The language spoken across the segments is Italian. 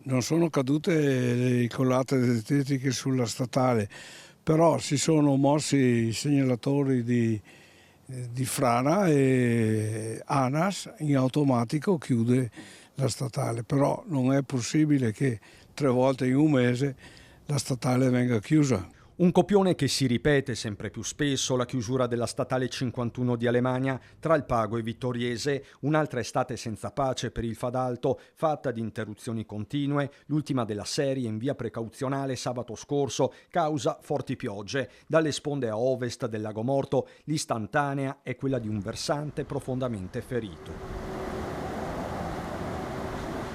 non sono cadute le colate elettriche sulla statale, però si sono mossi i segnalatori di frana e ANAS in automatico chiude la statale, però non è possibile che 3 volte in un mese la statale venga chiusa. Un copione che si ripete sempre più spesso, la chiusura della statale 51 di Alemagna tra il Pago e Vittoriese, un'altra estate senza pace per il Fadalto, fatta di interruzioni continue, l'ultima della serie in via precauzionale sabato scorso, causa forti piogge. Dalle sponde a ovest del Lago Morto, l'istantanea è quella di un versante profondamente ferito.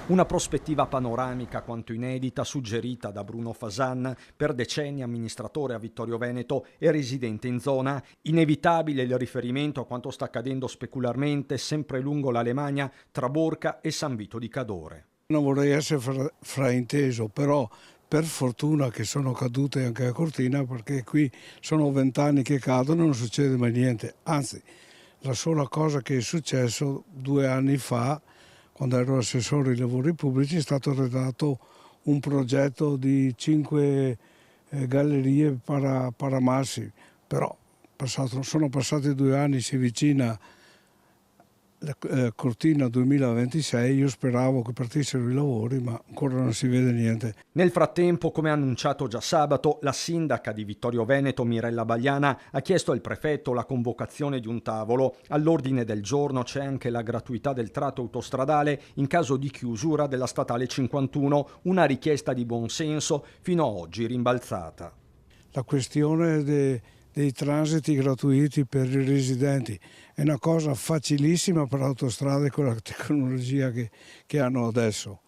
Una prospettiva panoramica quanto inedita suggerita da Bruno Fasan, per decenni amministratore a Vittorio Veneto e residente in zona. Inevitabile il riferimento a quanto sta accadendo specularmente sempre lungo l'Alemagna tra Borca e San Vito di Cadore. Non vorrei essere frainteso, però per fortuna che sono cadute anche a Cortina, perché qui sono 20 anni che cadono e non succede mai niente. Anzi, la sola cosa che è successo 2 anni fa, quando ero assessore ai lavori pubblici, è stato redatto un progetto di 5 gallerie paramassi, però sono passati 2 anni, si avvicina la Cortina 2026, io speravo che partissero i lavori, ma ancora non si vede niente. Nel frattempo, come annunciato già sabato, la sindaca di Vittorio Veneto, Mirella Bagliana, ha chiesto al prefetto la convocazione di un tavolo. All'ordine del giorno c'è anche la gratuità del tratto autostradale in caso di chiusura della statale 51, una richiesta di buonsenso fino ad oggi rimbalzata. La questione dei transiti gratuiti per i residenti è una cosa facilissima per autostrade con la tecnologia che hanno adesso.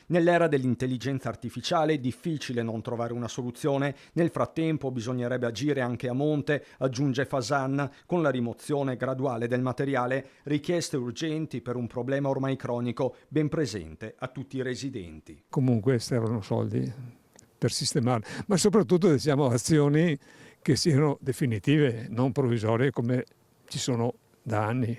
Nell'era dell'intelligenza artificiale è difficile non trovare una soluzione. Nel frattempo bisognerebbe agire anche a monte, aggiunge Fasan, con la rimozione graduale del materiale, richieste urgenti per un problema ormai cronico ben presente a tutti i residenti. Comunque servono soldi per sistemare, ma soprattutto diciamo azioni che siano definitive, non provvisorie come ci sono da anni.